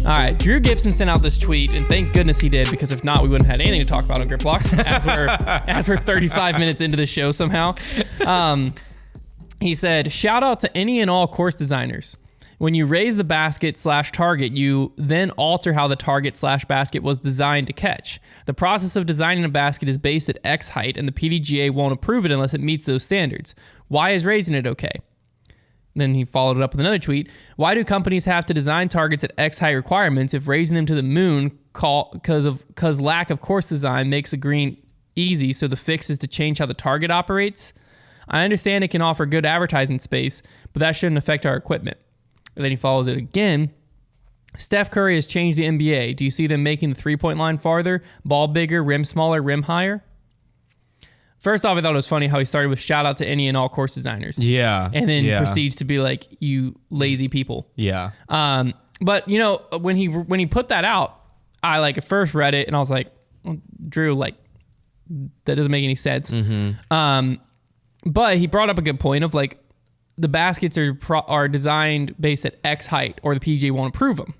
All right, Drew Gibson sent out this tweet, and thank goodness he did, because if not, we wouldn't have had anything to talk about on Grip Lock as we're 35 minutes into the show somehow. He said, shout out to any and all course designers. When you raise the basket / target, you then alter how the target / basket was designed to catch. The process of designing a basket is based at X height, and the PDGA won't approve it unless it meets those standards. Why is raising it okay? Then he followed it up with another tweet. Why do companies have to design targets at X height requirements if raising them to the moon because lack of course design makes a green easy, so the fix is to change how the target operates? I understand it can offer good advertising space, but that shouldn't affect our equipment. And then he follows it again. Steph Curry has changed the NBA. Do you see them making the three-point line farther, ball bigger, rim smaller, rim higher? First off, I thought it was funny how he started with shout out to any and all course designers. Yeah. And then proceeds to be like, you lazy people. Yeah. But you know, when he put that out, I like at first read it and I was like, Drew, like that doesn't make any sense. Mm-hmm. But he brought up a good point of like the baskets are designed based at X height or the PGA won't approve them.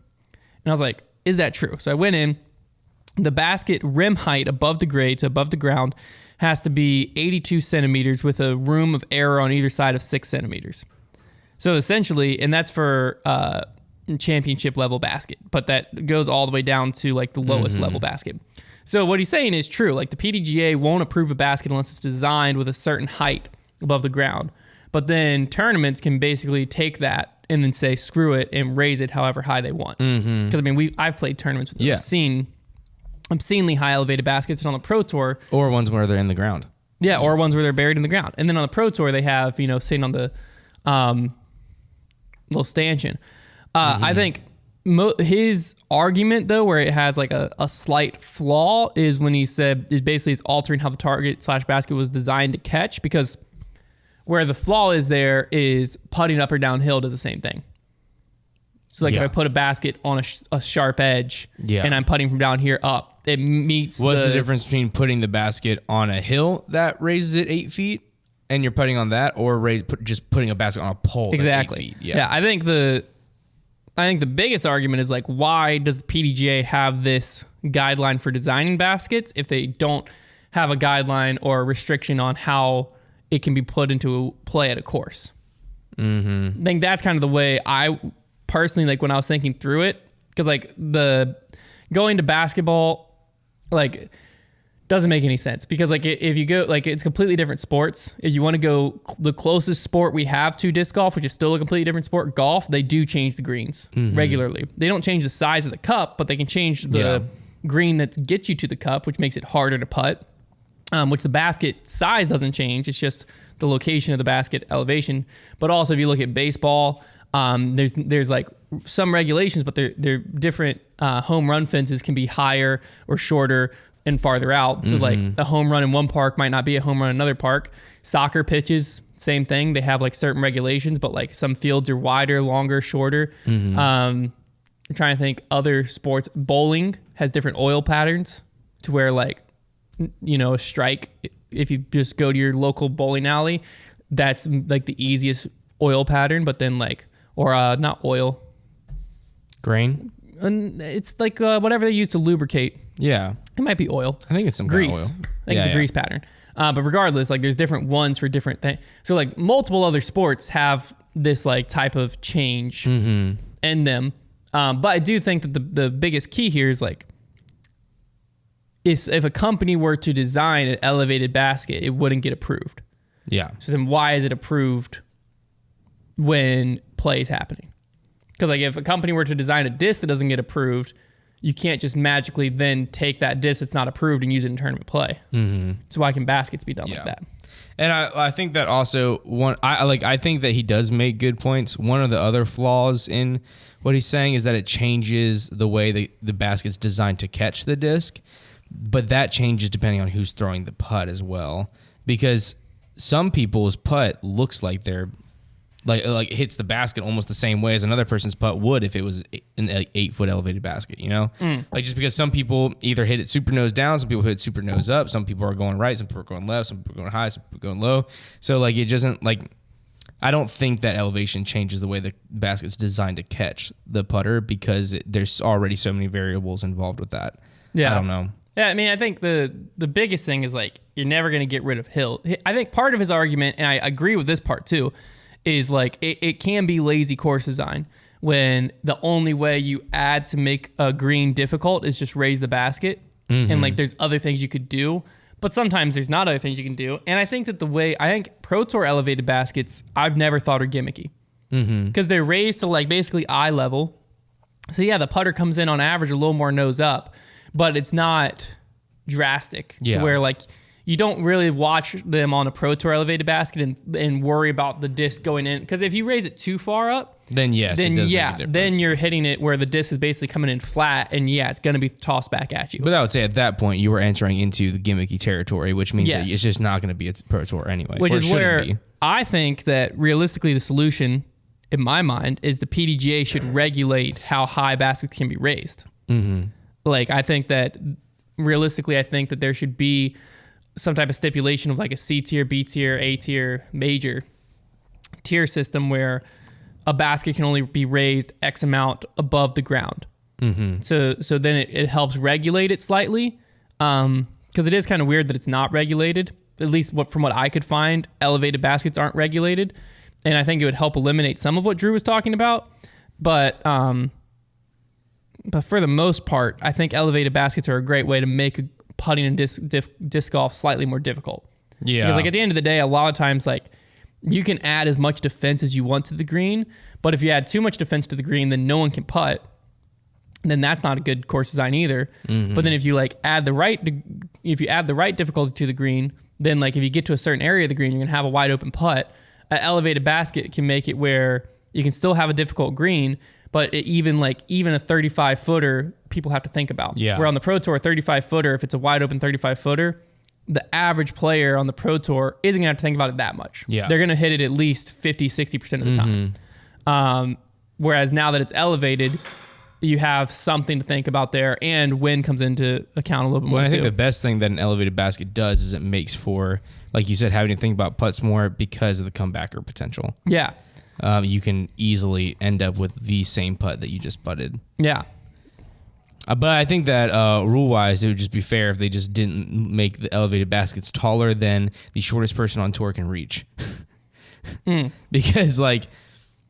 And I was like, is that true? So I went in, the basket rim height above the grade to above the ground has to be 82 centimeters with a room of error on either side of 6 centimeters. So essentially, and that's for championship level basket, but that goes all the way down to like the lowest level basket. So what he's saying is true. Like the PDGA won't approve a basket unless it's designed with a certain height above the ground. But then tournaments can basically take that and then say, screw it, and raise it however high they want. Because I mean, I've played tournaments with them. Yeah. I've seen obscenely high elevated baskets, and on the Pro Tour, or ones where they're in the ground. Yeah, or ones where they're buried in the ground. And then on the Pro Tour, they have, you know, sitting on the little stanchion. I think his argument, though, where it has like a slight flaw, is when he said is basically is altering how the target / basket was designed to catch, because where the flaw is there is putting up or downhill does the same thing. So like if I put a basket on a sharp edge and I'm putting from down here up, it meets What's the difference between putting the basket on a hill that raises it 8 feet and you're putting on that, or just putting a basket on a pole that's 8 feet? Yeah, I think the biggest argument is like, why does the PDGA have this guideline for designing baskets if they don't have a guideline or a restriction on how it can be put into play at a course? I think that's kind of the way I personally, like when I was thinking through it, because like the going to basketball like doesn't make any sense, because like if you go, like it's completely different sports. If you want to go the closest sport we have to disc golf, which is still a completely different sport, golf, they do change the greens regularly. They don't change the size of the cup, but they can change the green that gets you to the cup, which makes it harder to putt, which the basket size doesn't change. It's just the location of the basket elevation. But also if you look at baseball, there's like some regulations, but they're different. Home run fences can be higher or shorter and farther out. So like a home run in one park might not be a home run in another park. Soccer pitches, same thing. They have like certain regulations, but like some fields are wider, longer, shorter. I'm trying to think other sports. Bowling has different oil patterns to where like, you know, a strike, if you just go to your local bowling alley, that's like the easiest oil pattern, but then like, or not oil. Grain? And it's like whatever they use to lubricate. Yeah. It might be oil. I think it's some grease. Kind of oil. I think it's a grease pattern. But regardless, like there's different ones for different things. So like multiple other sports have this like type of change in them. But I do think that the biggest key here is like, if a company were to design an elevated basket, it wouldn't get approved. Yeah. So then why is it approved when play is happening? Because like if a company were to design a disc that doesn't get approved, you can't just magically then take that disc that's not approved and use it in tournament play. So why can baskets be done like that? And I think that also I think that he does make good points. One of the other flaws in what he's saying is that it changes the way the basket's designed to catch the disc, but that changes depending on who's throwing the putt as well, because some people's putt looks like they're like hits the basket almost the same way as another person's putt would if it was an 8-foot elevated basket, you know? Like just because some people either hit it super nose down, some people hit it super nose up, some people are going right, some people are going left, some people are going high, some people are going low. So like it doesn't like, I don't think that elevation changes the way the basket's designed to catch the putter because there's already so many variables involved with that. Yeah. I don't know. Yeah, I mean, I think the biggest thing is like you're never going to get rid of hill. I think part of his argument, and I agree with this part too, is like it can be lazy course design when the only way you add to make a green difficult is just raise the basket. And like there's other things you could do, but sometimes there's not other things you can do. And I think that I think Pro Tour elevated baskets, I've never thought are gimmicky because they're raised to like basically eye level. So yeah, the putter comes in on average a little more nose up, but it's not drastic to where like you don't really watch them on a Pro Tour elevated basket and worry about the disc going in. Because if you raise it too far up, then yes, it does make a difference. Then you're hitting it where the disc is basically coming in flat, and it's going to be tossed back at you. But I would say at that point you were entering into the gimmicky territory, which means that it's just not going to be a Pro Tour anyway. Which is where I think that realistically the solution, in my mind, is the PDGA should regulate how high baskets can be raised. Like I think that realistically, I think that there should be some type of stipulation of like a C tier, B tier, A tier, major tier system where a basket can only be raised X amount above the ground. So then it helps regulate it slightly. Because it is kind of weird that it's not regulated. At least from what I could find, elevated baskets aren't regulated. And I think it would help eliminate some of what Drew was talking about. But for the most part, I think elevated baskets are a great way to make putting and disc golf slightly more difficult. Yeah. Because like at the end of the day, a lot of times like you can add as much defense as you want to the green, but if you add too much defense to the green, then no one can putt. Then that's not a good course design either. But then if you like add the right difficulty to the green, then like if you get to a certain area of the green, you're gonna have a wide open putt. An elevated basket can make it where you can still have a difficult green, but even a 35 footer, people have to think about. Yeah. Where on the Pro Tour, 35 footer, if it's a wide open 35 footer, the average player on the Pro Tour isn't gonna have to think about it that much. Yeah. They're gonna hit it at least 50, 60% of the time. Whereas now that it's elevated, you have something to think about there, and wind comes into account a little bit more. I think the best thing that an elevated basket does is it makes for, like you said, having to think about putts more because of the comebacker potential. Yeah. You can easily end up with the same putt that you just putted. Yeah. But I think that rule-wise, it would just be fair if they just didn't make the elevated baskets taller than the shortest person on tour can reach. Because, like,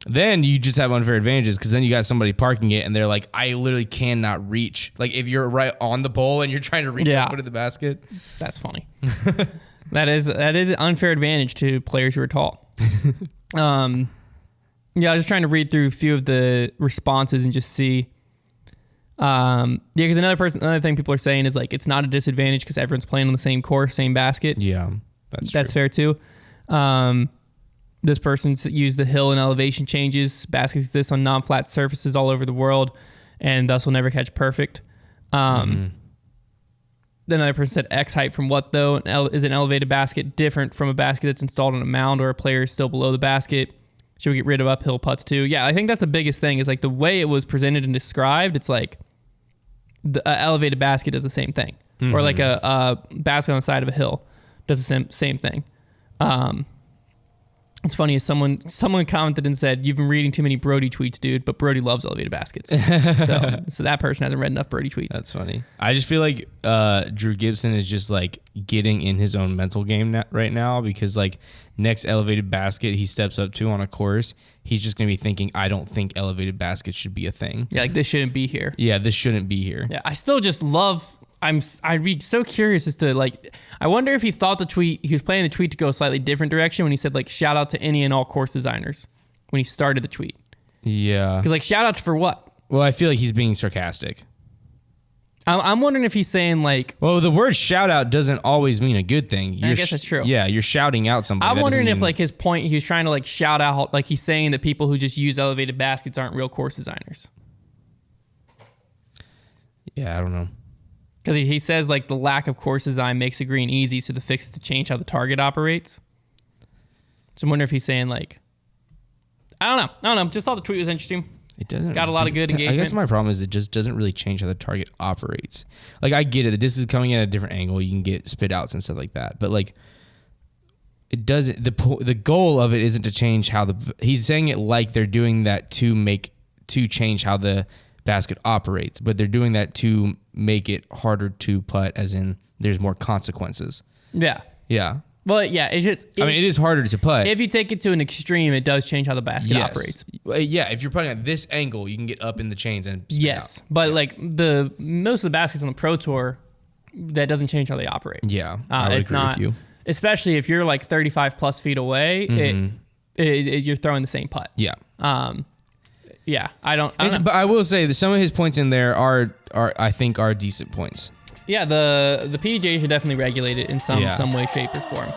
then you just have unfair advantages because then you got somebody parking it and they're like, I literally cannot reach. Like, if you're right on the pole and you're trying to reach and put it in the basket. That's funny. That is an unfair advantage to players who are tall. Yeah, I was just trying to read through a few of the responses and just see. Because another thing people are saying is like it's not a disadvantage because everyone's playing on the same course, same basket. Yeah, that's fair too. This person used the hill and elevation changes. Baskets exist on non-flat surfaces all over the world, and thus will never catch perfect. Then another person said X height from what though? Is an elevated basket different from a basket that's installed on a mound or a player is still below the basket? Should we get rid of uphill putts too? Yeah, I think that's the biggest thing is like the way it was presented and described. It's like the elevated basket does the same thing, or like a basket on the side of a hill does the same thing. It's funny, someone commented and said, "You've been reading too many Brody tweets, dude." But Brody loves elevated baskets, so that person hasn't read enough Brody tweets. That's funny. I just feel like Drew Gibson is just like getting in his own mental game right now because like next elevated basket he steps up to on a course, he's just gonna be thinking, "I don't think elevated baskets should be a thing." Yeah, like this shouldn't be here. Yeah, this shouldn't be here. Yeah, I still just love. I'd be so curious as to like, I wonder if he thought he was planning the tweet to go a slightly different direction when he said like, shout out to any and all course designers when he started the tweet. Yeah. Because like, shout out for what? Well, I feel like he's being sarcastic. I'm wondering if he's saying like, well, the word shout out doesn't always mean a good thing. I guess that's true. Yeah. You're shouting out somebody. I'm wondering if like his point, he was trying to like shout out, like he's saying that people who just use elevated baskets aren't real course designers. Yeah. I don't know. Because he says like the lack of course design makes a green easy, so the fix is to change how the target operates. So I wonder if he's saying like, I don't know. Just thought the tweet was interesting. It doesn't. Got a lot of good engagement. I guess my problem is it just doesn't really change how the target operates. Like I get it. The disc is coming in at a different angle. You can get spit outs and stuff like that. But like, it doesn't. The goal of it isn't to change how he's saying it like they're doing that to change how the basket operates, but they're doing that to make it harder to putt, as in there's more consequences. Yeah. Yeah. Well, yeah, it's just. I mean, it is harder to putt. If you take it to an extreme, it does change how the basket operates. Yeah, if you're putting at this angle, you can get up in the chains and spin out. But like most of the baskets on the Pro Tour, that doesn't change how they operate. Yeah, I would agree with you. Especially if you're like 35 plus feet away, you're throwing the same putt. Yeah. Yeah, I don't know. But I will say that some of his points in there are I think are decent points. Yeah, the PDGA should definitely regulate it in some way, shape, or form.